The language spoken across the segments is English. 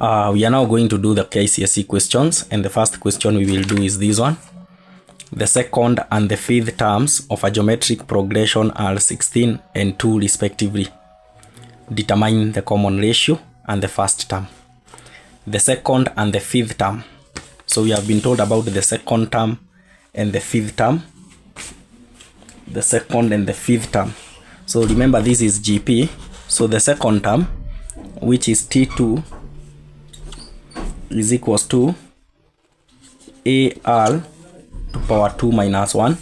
We are now going to do the KCSE questions, and the first question we will do is this one. The second and the fifth terms of a geometric progression are 16 and 2 respectively. Determine the common ratio and the first term. The second and the fifth term. So we have been told about the second term and the fifth term. The second and the fifth term. So remember, this is GP. So the second term, which is T2, is equals to AR to power 2 minus 1.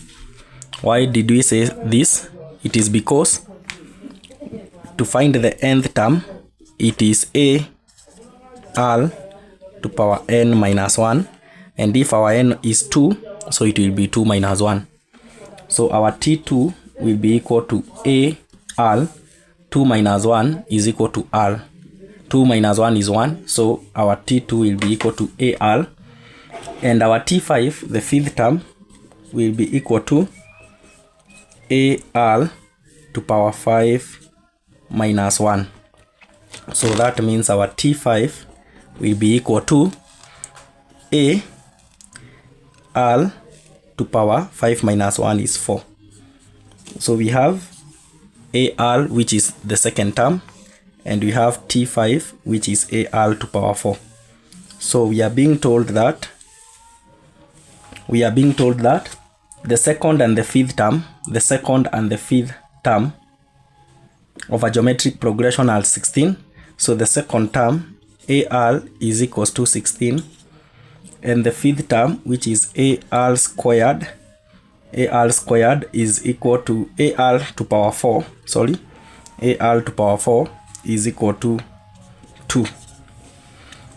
Why did we say this? It is because to find the nth term, it is AR to power n minus 1, and if our n is 2, so it will be 2 minus 1. So our T2 will be equal to AR 2 minus 1 is equal to R. 2 minus 1 is 1, so our T2 will be equal to AR, and our T5, the fifth term, will be equal to AR to power 5 minus 1. So that means our T5 will be equal to AR to power 5 minus 1 is 4. So we have AR, which is the second term, and we have T5, which is AR to power 4. So we are being told that the second and the fifth term of a geometric progression are 16. So the second term, AR, is equals to 16, and the fifth term, which is AR squared is equal to AR to power 4. AR to power 4 is equal to 2.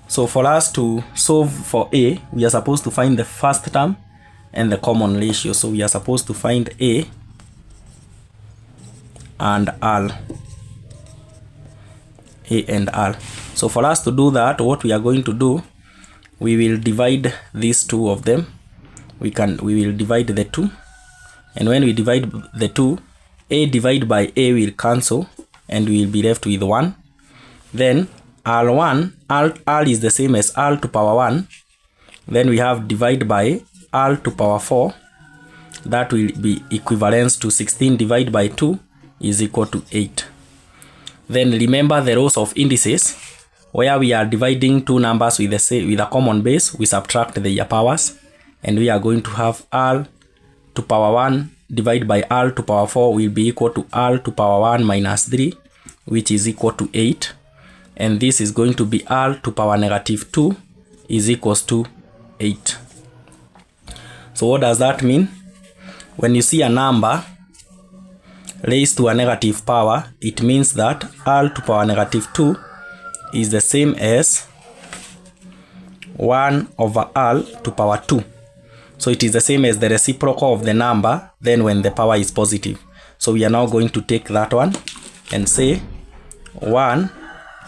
So for us to solve for A, we are supposed to find the first term and the common ratio. So we are supposed to find A and R. A and R. So for us to do that, what we are going to do, we will divide these two of them. We will divide the 2, and when we divide the 2, A divided by A will cancel, and we will be left with 1. Then R is the same as R to power 1. Then we have divide by R to power 4. That will be equivalent to 16 divided by 2 is equal to 8. Then remember the rows of indices. Where we are dividing two numbers with a common base, we subtract their powers, and we are going to have R to power 1 divided by R to power 4 will be equal to R to power 1 minus 3, which is equal to 8. And this is going to be R to power negative 2 is equals to 8. So what does that mean? When you see a number raised to a negative power, it means that R to power negative 2 is the same as 1 over R to power 2. So it is the same as the reciprocal of the number, then when the power is positive. So we are now going to take that one and say 1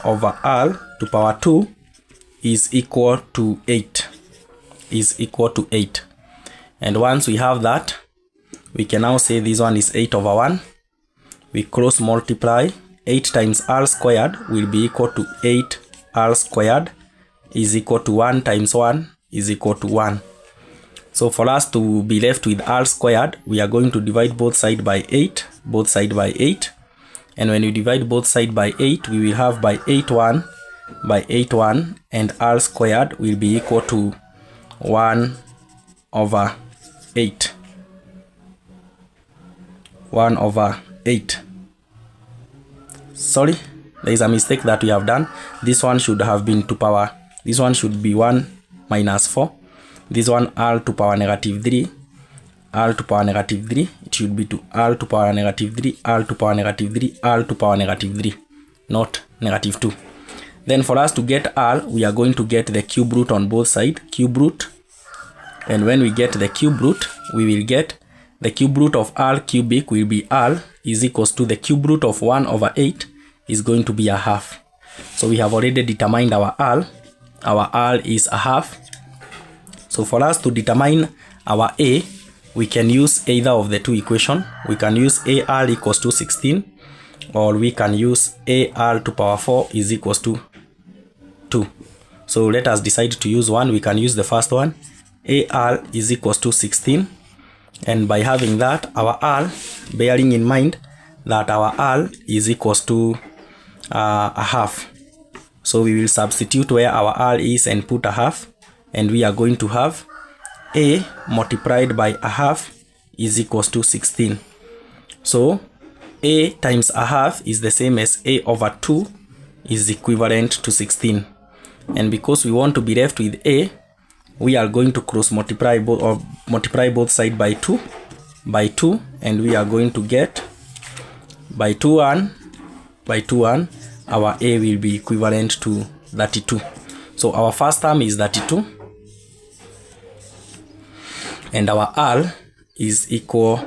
over R to power 2 is equal to 8. And once we have that, we can now say this one is 8 over 1. We cross multiply. 8 times R squared will be equal to 8 R squared is equal to 1 times 1 is equal to 1. So for us to be left with R squared, we are going to divide both sides by 8. And when you divide both sides by 8, we will have by 8 1, and R squared will be equal to 1 over 8. 1 over 8. Sorry, there is a mistake that we have done. This one should have been to power. This one should be 1 minus 4. This one R to power negative 3. R to power negative 3. It should be to R to power negative 3, R to power negative 3, R to power negative 3, not negative 2. Then for us to get R, we are going to get the cube root on both sides. Cube root. And when we get the cube root, we will get the cube root of R cubic will be R is equals to the cube root of 1 over 8 is going to be a half. So we have already determined our R. Our R is a half. So for us to determine our A, we can use either of the two equations. We can use AR equals to 16, or we can use AR to power 4 is equals to 2. So let us decide to use one. We can use the first one. AL is equals to 16. And by having that, our R, bearing in mind that our R is equals to a half. So we will substitute where our R is and put a half. And we are going to have A multiplied by a half is equals to 16. So A times a half is the same as A over 2 is equivalent to 16. And because we want to be left with A, we are going to cross multiply both, or multiply both sides by 2, and we are going to get by 2 1, our A will be equivalent to 32. So our first term is 32, and our R is equal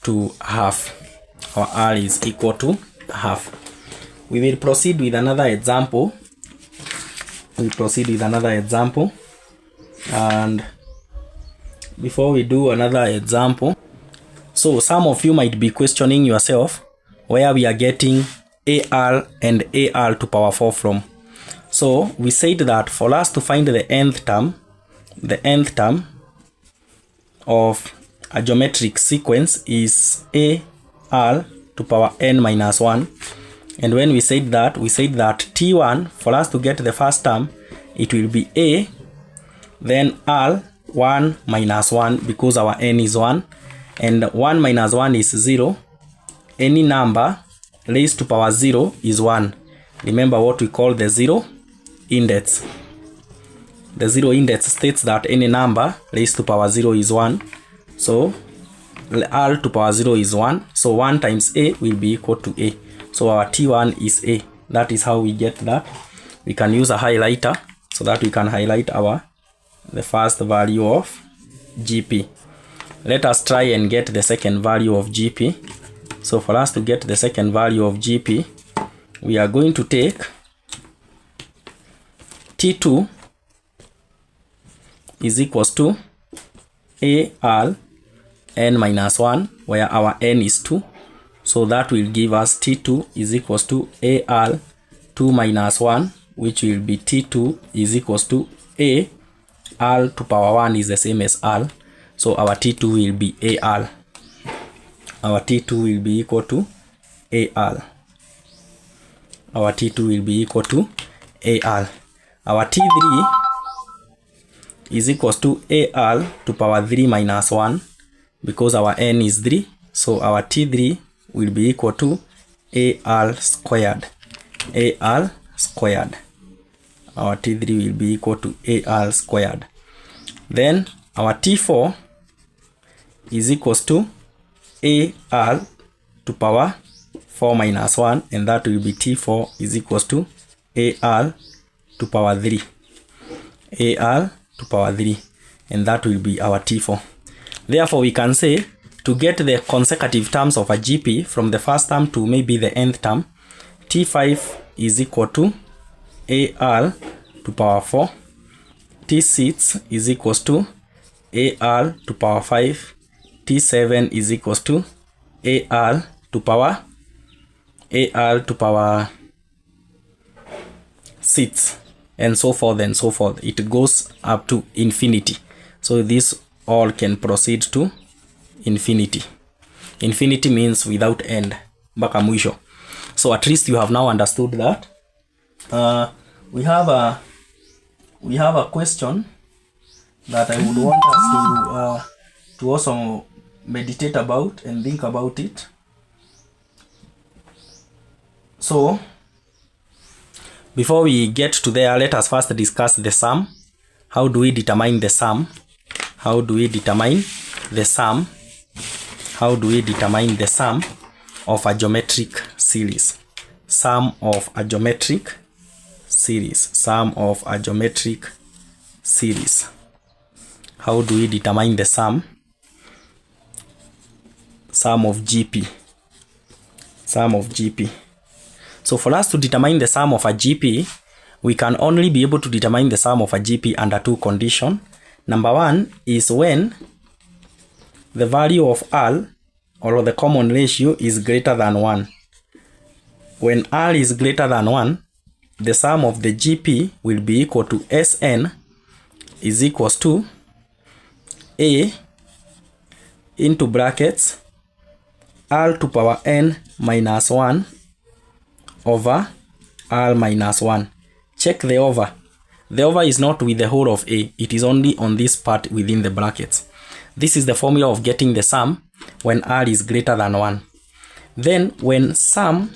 to half. Our R is equal to half. We will proceed with another example. And before we do another example, so some of you might be questioning yourself where we are getting AR and AR to power 4 from. So we said that for us to find the nth term of a geometric sequence is AR to power n minus 1. And when we said that T1, for us to get the first term, it will be A, then R 1 minus 1, because our n is 1, and 1 minus 1 is 0. Any number raised to power 0 is 1. Remember what we call the zero index. The zero index states that any number raised to power 0 is 1. So R to power 0 is 1. So 1 times A will be equal to A. So our T1 is A. That is how we get that. We can use a highlighter so that we can highlight the first value of GP. Let us try and get the second value of GP. So for us to get the second value of GP, we are going to take T2 is equals to AR n minus 1, where our n is 2. So that will give us T2 is equals to AR 2 minus 1, which will be T2 is equals to A. R to power 1 is the same as R. So our T2 will be AR. Our T2 will be equal to AR. Our T2 will be equal to AR. Our T3 is equals to AR to power 3 minus 1, because our n is 3. So our T3 will be equal to AR squared. AR squared. Our T3 will be equal to AR squared. Then our T4 is equals to AR to power 4 minus 1, and that will be T4 is equals to AR to power 3. AR to power 3, and that will be our T4. Therefore, we can say to get the consecutive terms of a GP from the first term to maybe the nth term, T5 is equal to AR to power 4. T6 is equals to AR to power 5. T7 is equals to AR to power 6, and so forth and so forth. It goes up to infinity. So this all can proceed to infinity. Infinity means without end, mpaka mwisho. So at least you have now understood that. We have a question that I would want us to also meditate about and think about it. So before we get to there, let us first discuss the sum. How do we determine the sum? How do we determine the sum? How do we determine the sum of a geometric series? Sum of a geometric series. Sum of a geometric series. How do we determine the sum? Sum of GP. Sum of GP. So for us to determine the sum of a GP, we can only be able to determine the sum of a GP under two conditions. Number one is when the value of R, or the common ratio, is greater than 1. When R is greater than 1, the sum of the GP will be equal to Sn is equals to A into brackets R to power n minus 1 over R minus 1. Check the over. The over is not with the whole of A. It is only on this part within the brackets. This is the formula of getting the sum when R is greater than 1. Then when sum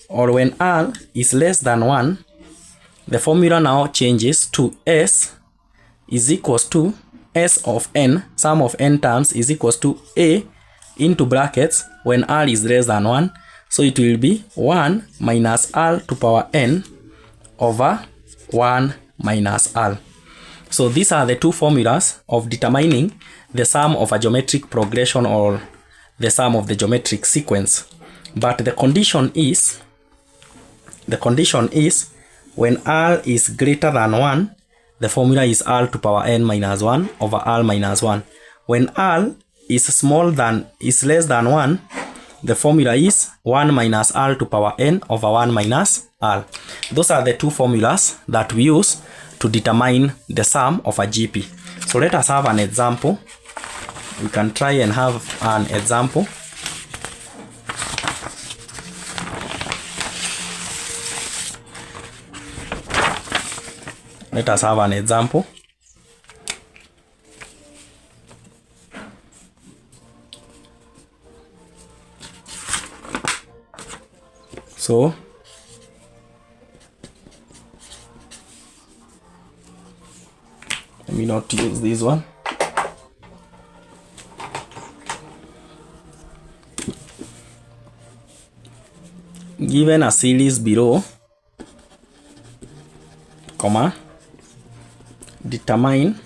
or when R is less than 1, the formula now changes to S is equals to S of n, sum of n terms is equals to A into brackets when R is less than 1. So it will be 1 minus R to power n over 1 minus R. So these are the two formulas of determining the sum of a geometric progression or the sum of the geometric sequence. But the condition is when R is greater than 1, the formula is R to power n minus 1 over R minus 1. When R is less than 1, the formula is 1 minus R to power n over 1 minus R. Those are the two formulas that we use to determine the sum of a GP. So let us have an example. We can try and have an example. Let us have an example. So let me not use this one. Given a series below, comma, determine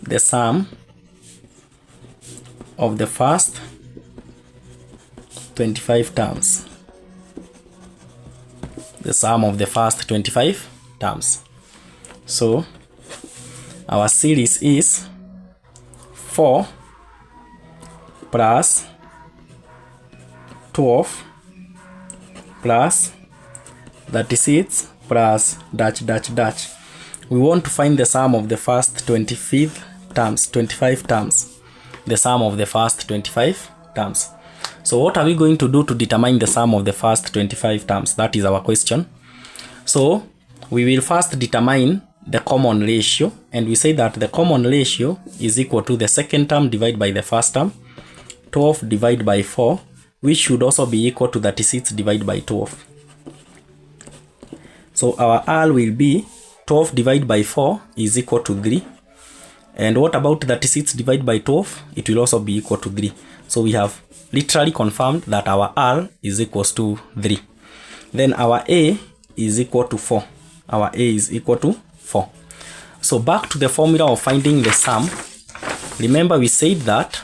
the sum of the first 25 terms. The sum of the first 25 terms. So our series is 4 plus 12 plus 36 plus dash dash dash. We want to find the sum of the first 25 terms. The sum of the first 25 terms. So what are we going to do to determine the sum of the first 25 terms? That is our question. So we will first determine the common ratio, and we say that the common ratio is equal to the second term divided by the first term, 12 divided by 4, which should also be equal to 36 divided by 12. So our R will be 12 divided by 4 is equal to 3. And what about 36 divided by 12? It will also be equal to 3. So we have literally confirmed that our R is equals to 3. Then our A is equal to 4. Our A is equal to 4. So back to the formula of finding the sum. Remember we said that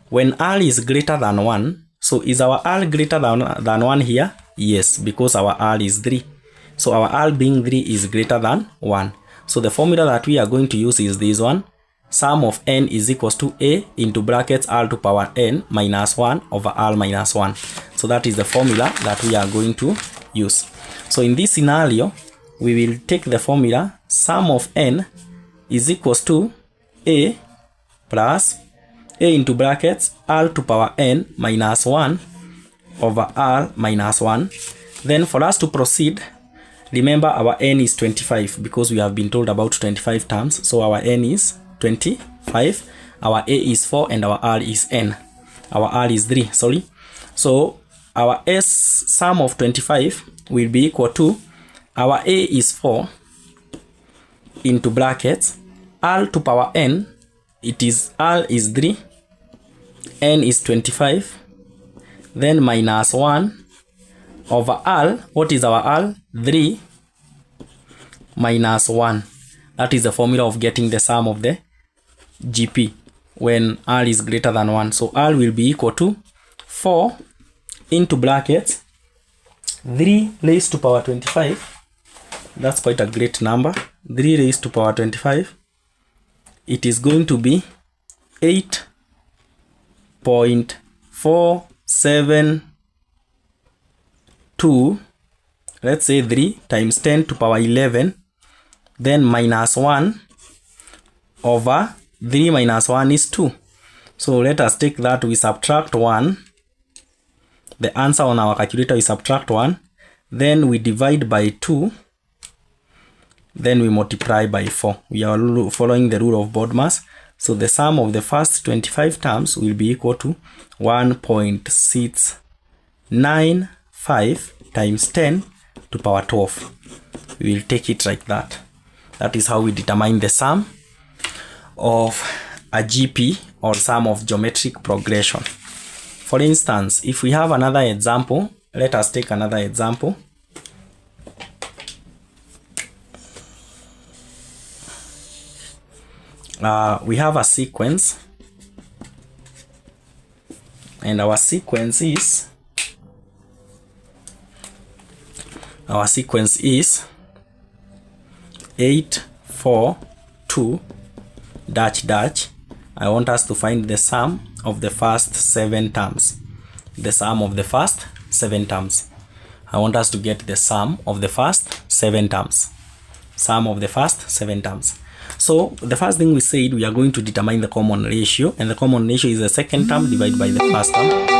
when R is greater than 1, so is our R greater than 1 here? Yes, because our R is 3. So our R being 3 is greater than 1. So the formula that we are going to use is this one. Sum of n is equals to A into brackets R to power n minus 1 over R minus 1. So that is the formula that we are going to use. So in this scenario, we will take the formula sum of n is equals to A plus A into brackets R to power n minus 1 over R minus 1. Then for us to proceed, remember our n is 25 because we have been told about 25 terms. So our n is 25, our A is 4, and our R is n. Our R is 3, sorry. So our S sum of 25 will be equal to our A is 4 into brackets R to power n, it is R is 3, n is 25, then minus 1 over R. What is our R? 3 minus 1. That is the formula of getting the sum of the GP when R is greater than 1. So R will be equal to 4 into brackets 3 raised to power 25. That's quite a great number. 3 raised to power 25. It is going to be 8.47 2, let's say 3 times 10 to power 11, then minus 1 over 3 minus 1 is 2. So let us take that, we subtract 1. The answer on our calculator, we subtract 1. Then we divide by 2. Then we multiply by 4. We are following the rule of BODMAS. So the sum of the first 25 terms will be equal to 1.695 times 10 to power 12. We will take it like that. That is how we determine the sum of a GP, or sum of geometric progression. For instance, if we have another example, let us take another example. We have a sequence, and our sequence is 8, 4, 2, dash dash. I want us to find the sum of the first 7 terms. The sum of the first 7 terms. I want us to get the sum of the first 7 terms. Sum of the first 7 terms. So the first thing we said, we are going to determine the common ratio, and the common ratio is the second term divided by the first term.